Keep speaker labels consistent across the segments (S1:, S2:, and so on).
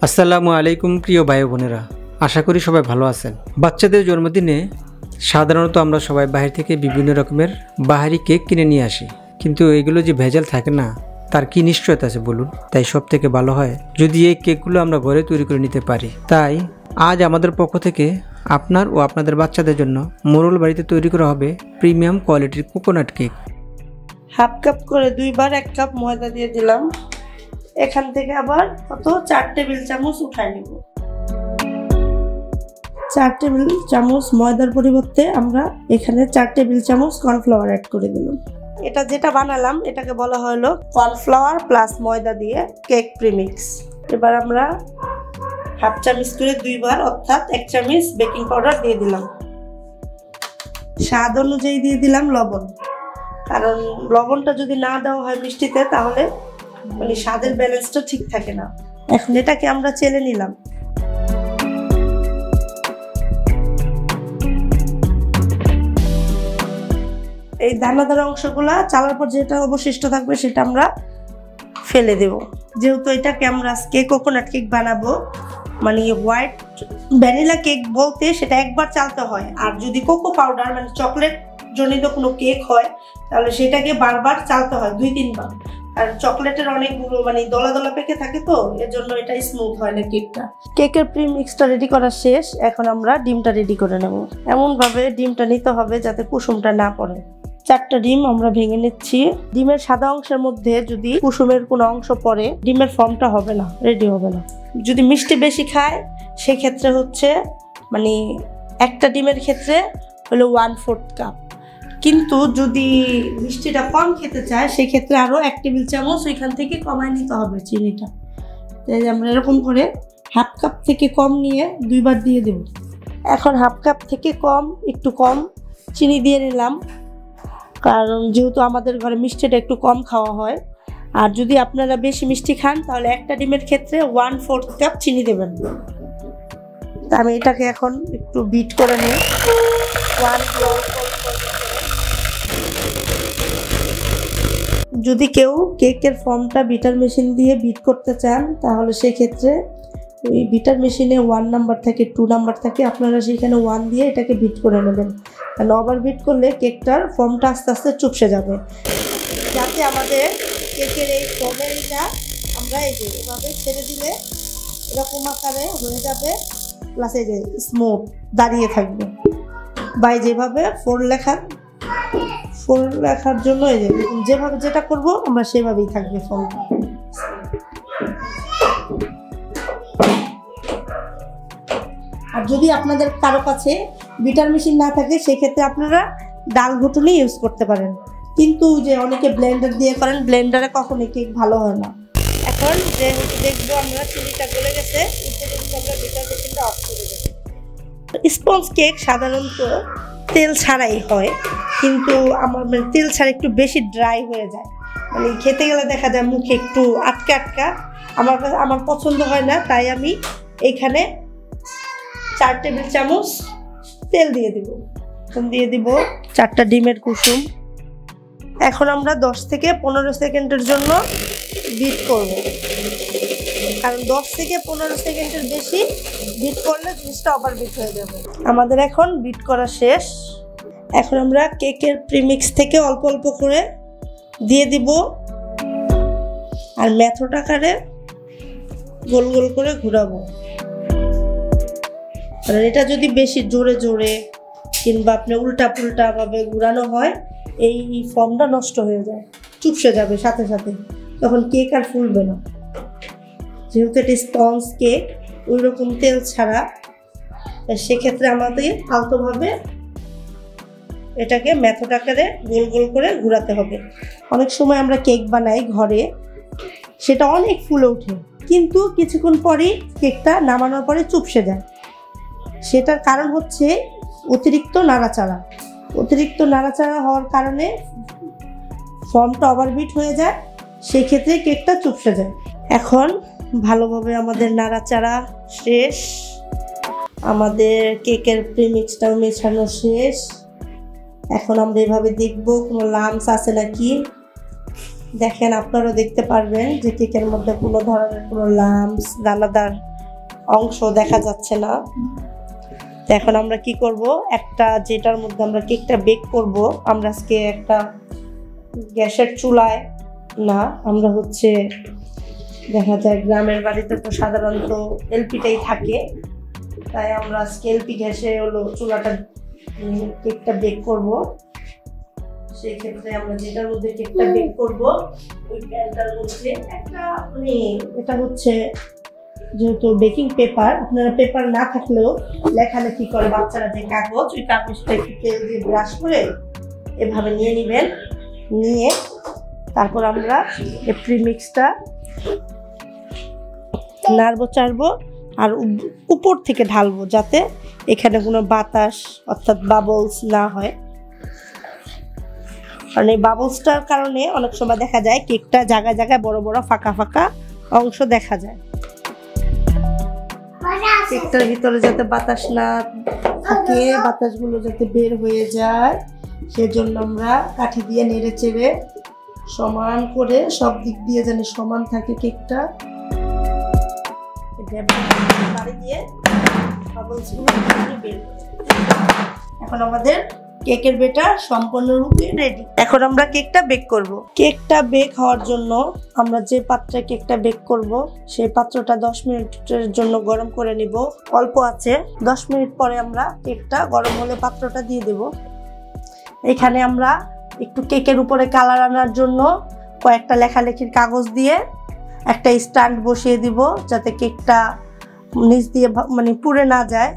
S1: আসসালামু আলাইকুম প্রিয় ভাই বোনেরা, আশা করি সবাই ভালো আছেন। বাচ্চাদের জন্মদিনে সাধারণত আমরা সবাই বাইরে থেকে বিভিন্ন রকমের বাহারি কেক কিনে নিয়ে আসি, কিন্তু এগুলো যে ভেজাল থাকে না তার কি নিশ্চয়তা আছে বলুন? তাই সব থেকে ভালো হয় যদি এই কেকগুলো আমরা ঘরে তৈরি করে নিতে পারি। তাই আজ আমাদের পক্ষ থেকে আপনার ও আপনাদের বাচ্চাদের জন্য মোরল বাড়িতে তৈরি করা হবে প্রিমিয়াম কোয়ালিটির কোকোনাট কেক।
S2: হাফ কাপ করে 2 বার 1 কাপ ময়দা দিয়ে দিলাম। এখান থেকে আবার কত 4 টেবিল চামচ উঠাই নিব। 4 টেবিল চামচ ময়দার পরিবর্তে আমরা এখানে 4 টেবিল চামচ কর্নফ্লাওয়ার অ্যাড করে দিলাম। এটা যেটা বানালাম এটাকে বলা হলো কর্নফ্লাওয়ার প্লাস ময়দা দিয়ে কেক প্রিমিক্স। এবার আমরা হাফ চামচ করে 2 বার অর্থাৎ 1 চামচ বেকিং পাউডার দিয়ে দিলাম। স্বাদ অনুযায়ী দিয়ে দিলাম লবণ, কারণ লবণটা যদি না দেওয়া হয় মিষ্টিতে তাহলে মানে স্বাদের ব্যালেন্সটা ঠিক থাকে না। এখন এটাকে আমরা চেলে নিলাম। এই দানাদার অংশগুলা চালার পর যেটা অবশিষ্ট থাকবে সেটা আমরা ফেলে দেব। যেহেতু এটাকে আমরা আজকে কোকোনাট কেক বানাবো, মানে হোয়াইট ভ্যানিলা কেক বলতে সেটা একবার চালতে হয়, আর যদি কোকো পাউডার মানে চকলেট জনিত কোনো কেক হয় তাহলে সেটাকে বারবার চালতে হয় 2-3 বার। আর চকলেটের অনেকগুলো মানে দলা দলা পেকে থাকে, তো এর জন্য এটা স্মুথ হয় না কেকটা। কেকের প্রিমিক্সটা রেডি করা শেষ। এখন আমরা ডিমটা রেডি করে নেব। এমনভাবে ডিমটা নিতে হবে যাতে কুসুমটা না পড়ে। 4টা ডিম আমরা ভেঙে নিচ্ছি। ডিমের সাদা অংশের মধ্যে যদি কুসুমের কোনো অংশ পড়ে ডিমের ফর্মটা হবে না, রেডি হবে না। যদি মিষ্টি বেশি খায় সেক্ষেত্রে হচ্ছে মানে একটা ডিমের ক্ষেত্রে হলো 1/4 কাপ, কিন্তু যদি মিষ্টিটা কম খেতে চায় সেক্ষেত্রে আরও 1 টেবিল চামচ ওইখান থেকে কমায় নিতে হবে চিনিটা। তাই আমরা এরকম করে হাফ কাপ থেকে কম নিয়ে 2 বার দিয়ে দেব। এখন হাফ কাপ থেকে কম একটু কম চিনি দিয়ে নিলাম, কারণ যেহেতু আমাদের ঘরে মিষ্টিটা একটু কম খাওয়া হয়। আর যদি আপনারা বেশি মিষ্টি খান তাহলে একটা ডিমের ক্ষেত্রে 1/4 কাপ চিনি দেবেন। আমি এটাকে এখন একটু বিট করে নিই। যদি কেউ কেকের ফর্মটা বিটার মেশিন দিয়ে বিট করতে চান তাহলে সেক্ষেত্রে ওই বিটার মেশিনে 1 নাম্বার থাকে 2 নাম্বার থাকে, আপনারা সেখানে 1 দিয়ে এটাকে বিট করে নেবেন। কারণ ওভার বিট করলে কেকটার ফর্মটা আস্তে আস্তে চুপসে যাবে। যাতে আমাদের কেকের এই ফর্মেলটা আমরা এই যে এভাবে ছেড়ে দিলে এরকম আকারে হয়ে যাবে, প্লাস এই যে স্মুথ দাঁড়িয়ে থাকবে। বা যেভাবে 4 লেখার জন্য এই যে যেভাবে যেটা করব আমরা সেভাবেই থাকবে ফর্মটা। আর যদি আপনাদের কারো কাছে বিটার মেশিন না থাকে সেক্ষেত্রে আপনারা ডাল ঘুটুনি ইউজ করতে পারেন, কিন্তু যে অনেকে ব্লেন্ডার দিয়ে করেন, ব্লেন্ডারে কখনোই কেক ভালো হয় না। এখন যেহেতু দেখবো আমরা চিনিটা গলে গেছে, আমরা বিটার মেশিনটা অফ করে দেবো। স্পঞ্জ কেক সাধারণত তেল ছাড়াই হয়, কিন্তু আমার মানে তেল ছাড়া একটু বেশি ড্রাই হয়ে যায়, মানে খেতে গেলে দেখা যায় মুখে একটু আটকা আটকা। আমার পছন্দ হয় না, তাই আমি এইখানে 4 টেবিল চামচ তেল দিয়ে দিব। দিয়ে দিব 4টা ডিমের কুসুম। এখন আমরা 10 থেকে 15 সেকেন্ডের জন্য বিট করব, কারণ 10 থেকে 15 সেকেন্ডের বেশি বিট করলে জিনিসটা ওভার বিট হয়ে যাবে। আমাদের এখন বিট করা শেষ। এখন আমরা কেকের প্রিমিক্স থেকে অল্প অল্প করে দিয়ে দিব, আর মেথড আকারে গোল গোল করে ঘোরাবো। কারণ এটা যদি বেশি জোরে জোরে কিংবা আপনি উল্টা পুল্টা ভাবে ঘোরানো হয় এই ফর্মটা নষ্ট হয়ে যায়, চুপসে যাবে সাথে সাথে, তখন কেক আর ফুলবে না। যেহেতু এটা স্পঞ্জ কেক ওই রকম তেল ছাড়া, সেক্ষেত্রে আমাদের আলতোভাবে এটাকে মেথড আকারে গোল গোল করে ঘোরাতে হবে। অনেক সময় আমরা কেক বানাই ঘরে, সেটা অনেক ফুলে ওঠে, কিন্তু কিছুক্ষণ পরেই কেকটা নামানোর পরে চুপসে যায়। সেটার কারণ হচ্ছে অতিরিক্ত নাড়াচাড়া। অতিরিক্ত নাড়াচাড়া হওয়ার কারণে ফর্মটা ওভারবিট হয়ে যায়, সেক্ষেত্রে কেকটা চুপসে যায়। এখন ভালোভাবে আমাদের নাড়াচাড়া শেষ, আমাদের কেকের প্রিমিক্সটাও মেশানো শেষ। এখন আমরা এভাবে দেখব কোনো লাম্পস আছে নাকি। দেখেন, আপনারা দেখতে পারবেন যে কেকের মধ্যে কোনো ধরনের কোনো লাম্পস দানাদার অংশ দেখা যাচ্ছে না। তো এখন আমরা কি করব, একটা যেটার মধ্যে আমরা কেকটা বেক করব, আমরা আজকে একটা গ্যাসের চুলায় না, আমরা হচ্ছে দেখা যায় গ্রামের বাড়িতে তো সাধারণত এলপিটাই থাকে, তাই আমরা আজকে এলপি গ্যাসে হলো চুলাটা কেকটা বেক করব। সেই ক্ষেত্রে আমরা যেটার মধ্যে কেকটা বেক করব ওই প্যানটার মধ্যে একটা এটা হচ্ছে যেহেতু বেকিং পেপার, আপনারা পেপার না থাকলেও লেখালেখি করে বাচ্চারা যে কাগজ, ওই কাগজটা একটু তেল দিয়ে ব্রাশ করে এভাবে নিয়ে নেবেন। নিয়ে তারপর আমরা এই প্রিমিক্সটা নাড়বো চাড়বো আর উপর থেকে ঢালবো, যাতে এখানে কোনো বাতাস অর্থাৎ বাবলস না হয়। কারণ এই বাবলসটার কারণে অনেক সময় দেখা যায় কেকটা জায়গায় জায়গায় বড় বড় ফাঁকা ফাঁকা অংশ দেখা যায়। কেকটার ভিতরে যাতে বাতাস না থাকে, বাতাসগুলো যাতে বের হয়ে যায়, সেজন্য আমরা কাঠি দিয়ে নেড়ে চেড়ে সমান করে সব দিক দিয়ে যেন সমান থাকে কেকটা, বাড়ি দিয়ে বাবলসগুলো বের করে। এখন আমাদের কেকের বেটার সম্পূর্ণরূপে রেডি। এখন আমরা কেকটা বেক করব। কেকটা বেক হওয়ার জন্য আমরা যে পাত্রে কেকটা বেক করব সেই পাত্রটা 10 মিনিটের জন্য গরম করে নিব অল্প আছে। 10 মিনিট পরে আমরা কেকটা গরম হলে পাত্রটা দিয়ে দেব। এখানে আমরা একটু কেকের উপরে কালার আনার জন্য কয়েকটা লেখালেখির কাগজ দিয়ে একটা স্ট্যান্ড বসিয়ে দিব, যাতে কেকটা নিচ দিয়ে পুড়ে না যায়।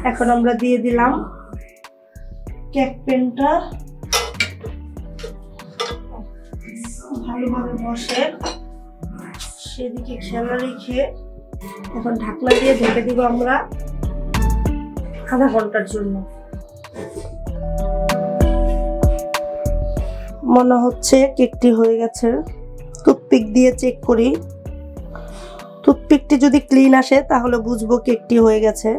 S2: এখন আমরা দিয়ে দিলাম কেক পেনটা, ভালোভাবে বসে সেদিকে খেয়াল রেখে এখন ঢাকনা দিয়ে ঢেকে দিব আমরা আধা ঘন্টার জন্য। মনে হচ্ছে কেকটি হয়ে গেছে। টুথপিক দিয়ে চেক করি, টুথপিকটি যদি ক্লিন আসে তাহলে বুঝবো কেকটি হয়ে গেছে।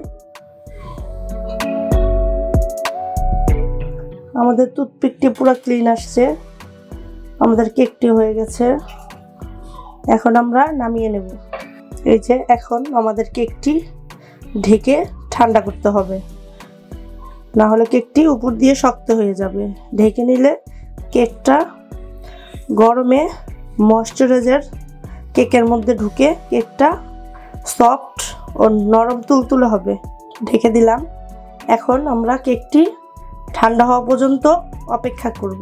S2: আমাদের টুথপিকটি পুরো ক্লিন আসছে, আমাদের কেকটি হয়ে গেছে। এখন আমরা নামিয়ে নেব। এই যে এখন আমাদের কেকটি ঢেকে ঠান্ডা করতে হবে, না হলে কেকটি উপর দিয়ে শক্ত হয়ে যাবে। ঢেকে নিলে কেকটা গরমে ময়েশ্চারাইজার কেকের মধ্যে ঢুকে কেকটা সফট ও নরম তুলতুলে হবে। ঢেকে দিলাম। এখন আমরা কেকটি ঠান্ডা হওয়া পর্যন্ত অপেক্ষা করব।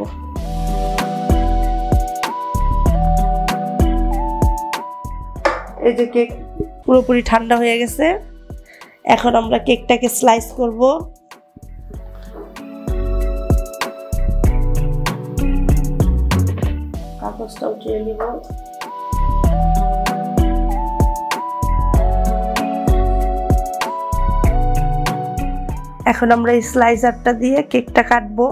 S2: এই যে কেক পুরোপুরি ঠান্ডা হয়ে গেছে। এখন আমরা কেকটাকে স্লাইস করব। কাগজটা উঠিয়ে নিব। এখন আমরা এই স্লাইসারটা দিয়ে কেকটা কাটবো।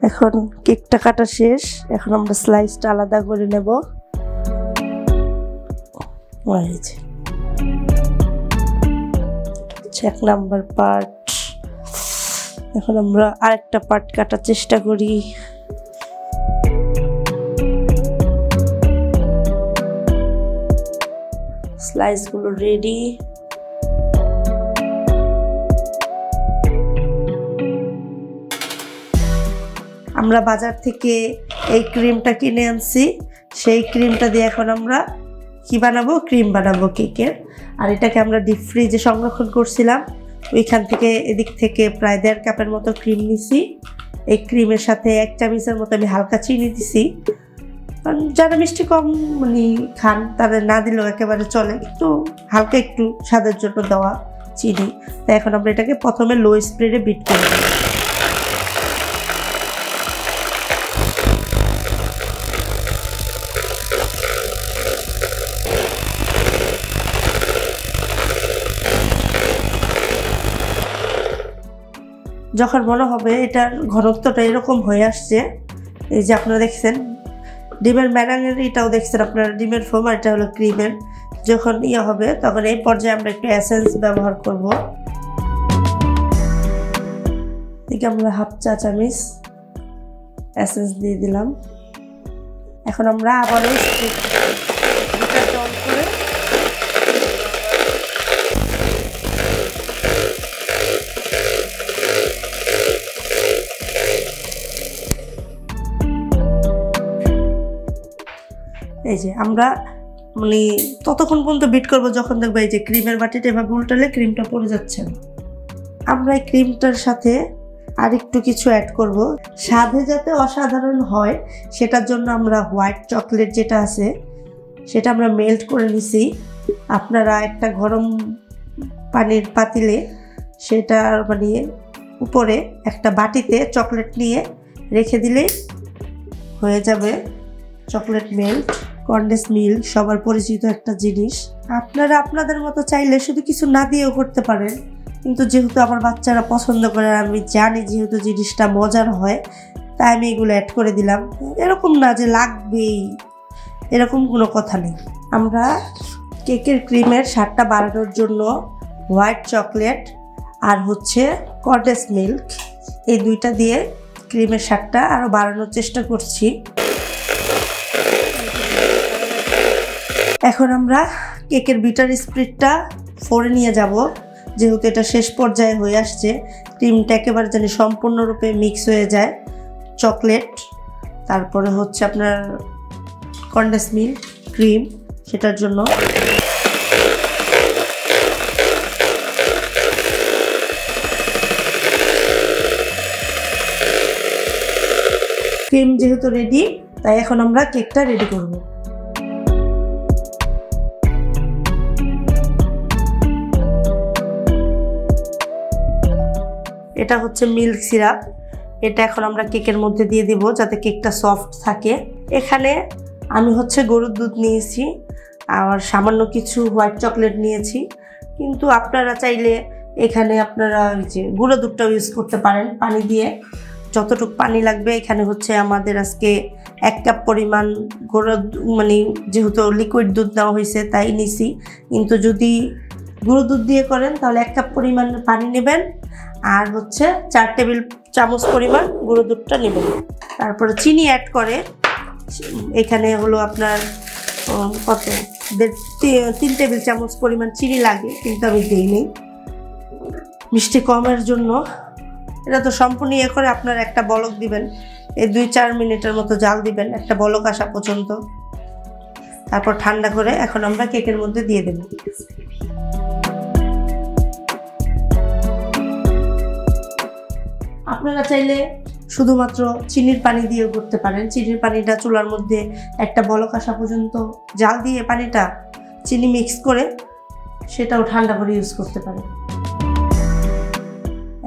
S2: এখন কেকটা কাটা শেষ। এখন আমরা স্লাইসটা আলাদা করে নেব। এক নাম্বার পার্ট। এখন আমরা আরেকটা পার্ট কাটার চেষ্টা করি। স্লাইসগুলো রেডি। আমরা বাজার থেকে এই ক্রিমটা কিনে আনছি, সেই ক্রিমটা দিয়ে এখন আমরা কি বানাবো, ক্রিম বানাবো কেকের। আর এটাকে আমরা ডিপ ফ্রিজে সংরক্ষণ করছিলাম, ওইখান থেকে এদিক থেকে প্রায় 1.5 কাপের মতো ক্রিম নিছি। এই ক্রিমের সাথে 1 চামচের মতো আমি হালকা চিনি দিছি। যারা মিষ্টি কম খান তাদের না দিলেও একেবারে চলে, কিন্তু হালকা একটু স্বাদের জন্য দেওয়া চিনি। তাই এখন আমরা এটাকে প্রথমে লো স্পিডে বিট করে দেব। যখন মনে হবে এটার ঘনত্বটা এরকম হয়ে আসছে, এই যে আপনারা দেখছেন ডিমের ম্যারাঙের, এটাও দেখছেন আপনারা ডিমের ফোম, আর এটা হলো ক্রিমের। যখন হবে তখন এই পর্যায়ে আমরা একটু এসেন্স ব্যবহার করব। থেকে আমরা হাফ চা চামচ এসেন্স দিয়ে দিলাম। এখন আমরা আবারও হিটারটা অন করে এই যে আমরা মানে ততক্ষণ পর্যন্ত বিট করবো যখন দেখবো এই যে ক্রিমের বাটিটা এভাবে উল্টালে ক্রিমটা পড়ে যাচ্ছে। আমরা এই ক্রিমটার সাথে আর একটু কিছু অ্যাড করব, স্বাদে যাতে অসাধারণ হয় সেটার জন্য আমরা হোয়াইট চকলেট যেটা আছে সেটা আমরা মেল্ট করে নিছি। আপনারা একটা গরম পানির পাতিলে সেটা মানে উপরে একটা বাটিতে চকলেট নিয়ে রেখে দিলেই হয়ে যাবে চকলেট মেল্ট। কন্ডেন্স মিল্ক সবার পরিচিত একটা জিনিস, আপনারা আপনাদের মতো চাইলে শুধু কিছু না দিয়েও করতে পারেন, কিন্তু যেহেতু আমার বাচ্চারা পছন্দ করে, আমি জানি যেহেতু জিনিসটা মজার হয়, তাই আমি এগুলো অ্যাড করে দিলাম। এরকম না যে লাগবেই, এরকম কোনো কথা নেই। আমরা কেকের ক্রিমের স্বাদটা বাড়ানোর জন্য হোয়াইট চকলেট আর হচ্ছে কন্ডেন্স মিল্ক এই দুইটা দিয়ে ক্রিমের স্বাদটা আরও বাড়ানোর চেষ্টা করছি। এখন আমরা কেকের বিটার স্প্রিটটা ফোড়ে নিয়ে যাব, যেহেতু এটা শেষ পর্যায়ে হয়ে আসছে। ক্রিমটা একেবারে যেন সম্পূর্ণরূপে মিক্স হয়ে যায়, চকলেট তারপরে হচ্ছে আপনার কন্ডেন্স মিল্ক ক্রিম, সেটার জন্য ক্রিম যেহেতু রেডি, তাই এখন আমরা কেকটা রেডি করব। এটা হচ্ছে মিল্ক সিরাপ, এটা এখন আমরা কেকের মধ্যে দিয়ে দিব যাতে কেকটা সফট থাকে। এখানে আমি হচ্ছে গরুর দুধ নিয়েছি আর সামান্য কিছু হোয়াইট চকলেট নিয়েছি, কিন্তু আপনারা চাইলে এখানে আপনারা যে গুঁড়ো দুধটাও ইউজ করতে পারেন পানি দিয়ে। যতটুকু পানি লাগবে, এখানে হচ্ছে আমাদের আজকে 1 কাপ পরিমাণ গুঁড়ো মানে যেহেতু লিকুইড দুধ নেওয়া হয়েছে তাই নিছি, কিন্তু যদি গুঁড়ো দুধ দিয়ে করেন তাহলে 1 কাপ পরিমাণ পানি নেবেন আর হচ্ছে 4 টেবিল চামচ পরিমাণ গুঁড়ো দুধটা নেবেন। তারপরে চিনি অ্যাড করে, এখানে হলো আপনার কত 3 টেবিল চামচ পরিমাণ চিনি লাগে, কিন্তু আমি দিইনি মিষ্টি কমের জন্য। এটা তো সম্পূর্ণ ইয়ে করে আপনার একটা বলক দিবেন, এই 2-4 মিনিটের মতো জাল দিবেন একটা বলক আসা পর্যন্ত, তারপর ঠান্ডা করে এখন আমরা কেকের মধ্যে দিয়ে দেব। আপনারা চাইলে শুধুমাত্র চিনির পানি দিয়েও করতে পারেন। চিনির পানিটা চুলার মধ্যে একটা বলক আসা পর্যন্ত জাল দিয়ে পানিটা চিনি মিক্স করে সেটাও ঠান্ডা করে ইউজ করতে পারেন।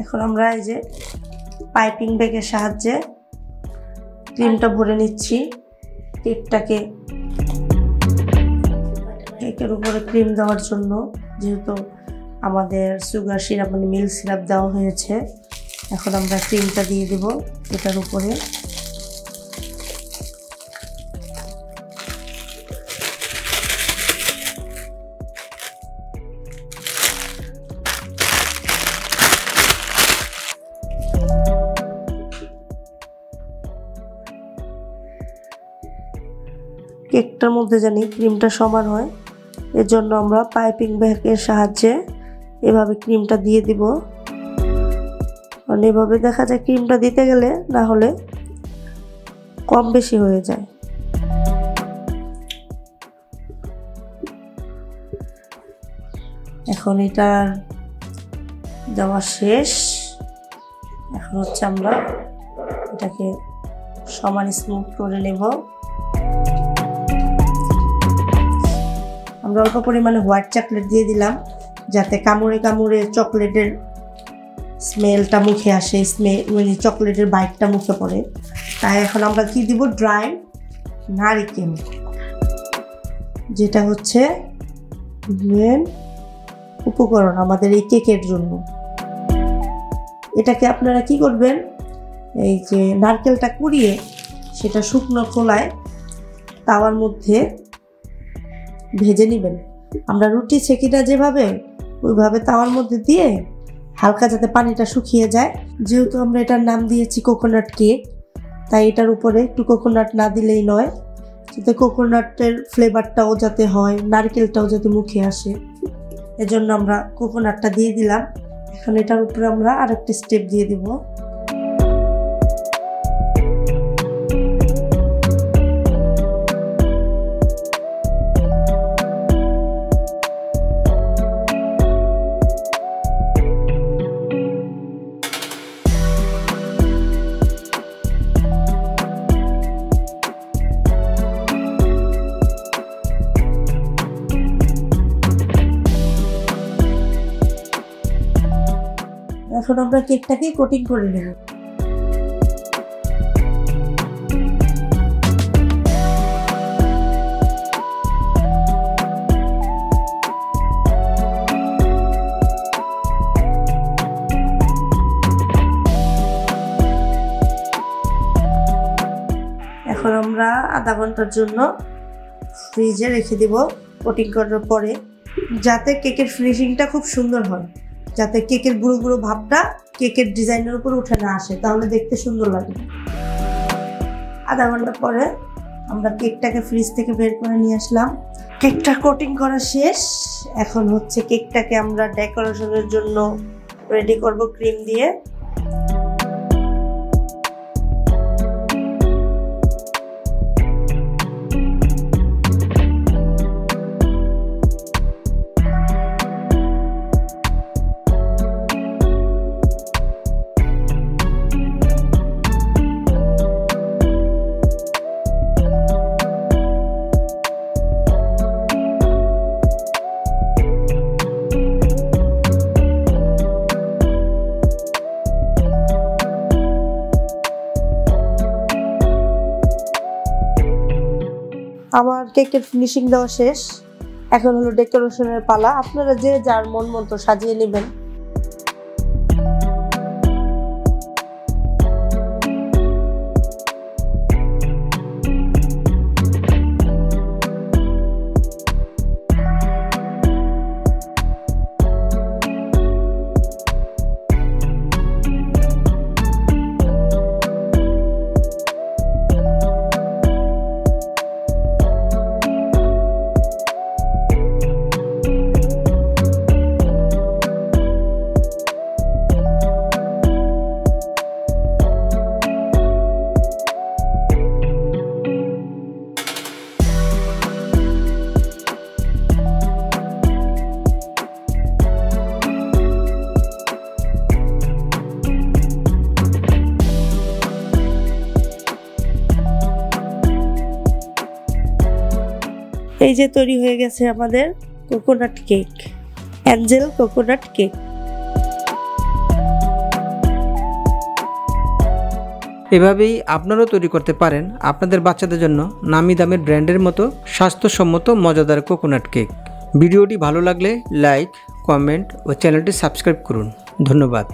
S2: এখন আমরা এই যে পাইপিং ব্যাগের সাহায্যে ক্রিমটা ভরে নিচ্ছি। কেকের উপরে ক্রিম দেওয়ার জন্য, যেহেতু আমাদের সুগার সিরাপ মানে মিল্ক সিরাপ দেওয়া হয়েছে, এখন আমরা ক্রিমটা দিয়ে দেব এটার উপরে। কেকটার মধ্যে জানি ক্রিমটা সমান হয়, এর জন্য আমরা পাইপিং ব্যাগের সাহায্যে এভাবে ক্রিমটা দিয়ে দিব। কারণ এভাবে দেখা যায় ক্রিমটা দিতে গেলে না হলে কম বেশি হয়ে যায়। এখন এটা দেওয়া শেষ, এখন হচ্ছে আমরা এটাকে সমান স্মুথ করে নেব। আমরা অল্প পরিমাণে হোয়াইট চকলেট দিয়ে দিলাম যাতে কামড়ে কামড়ে চকলেটের স্মেলটা মুখে আসে, মানে চকলেটের বাইটটা মুখে পড়ে। তাই এখন আমরা কি দিব, ড্রাই নারকেল, যেটা হচ্ছে মেন উপকরণ আমাদের এই কেকের জন্য। এটাকে আপনারা কি করবেন, এই যে নারকেলটা কুড়িয়ে সেটা শুকনো খোলায় তাওয়ার মধ্যে ভেজে নেবেন। আমরা রুটি ছেঁকিটা যেভাবে ওইভাবে তাওয়ার মধ্যে দিয়ে হালকা যাতে পানিটা শুকিয়ে যায়। যেহেতু আমরা এটার নাম দিয়েছি কোকোনাট কেক, তাই এটার উপরে একটু কোকোনাট না দিলেই নয়, যাতে কোকোনাটের ফ্লেভারটাও যাতে হয়, নারকেলটাও যাতে মুখে আসে, এজন্য আমরা কোকোনাটটা দিয়ে দিলাম। এখন এটার উপরে আমরা আরেকটা স্টেপ দিয়ে দেব। এখন আমরা কেকটাকে কোটিং করে নেব। এখন আমরা আধা ঘন্টার জন্য ফ্রিজে রেখে দিব কোটিং করার পরে, যাতে কেকের ফিনিশিংটা খুব সুন্দর হয়, যাতে কেকের গুঁড়ো গুঁড়ো ভাবটা কেকের ডিজাইনের উপর উঠে না আসে, তাহলে দেখতে সুন্দর লাগে। আধা ঘন্টা পরে আমরা কেকটাকে ফ্রিজ থেকে বের করে নিয়ে আসলাম। কেকটা কোটিং করা শেষ। এখন হচ্ছে কেকটাকে আমরা ডেকোরেশনের জন্য রেডি করব ক্রিম দিয়ে। আমার কেকের ফিনিশিং দেওয়া শেষ। এখন হলো ডেকোরেশনের পালা। আপনারা যে যার মন মতো সাজিয়ে নেবেন। এই যে তৈরি হয়ে গেছে আমাদের coconut cake, Angel coconut cake.
S1: এভাবেই আপনারাও তৈরি করতে পারেন আপনাদের বাচ্চাদের জন্য নামি দামের ব্র্যান্ডের মতো স্বাস্থ্যসম্মত মজাদার কোকোনাট কেক। ভিডিওটি ভালো লাগলে লাইক, কমেন্ট ও চ্যানেলটি সাবস্ক্রাইব করুন। ধন্যবাদ।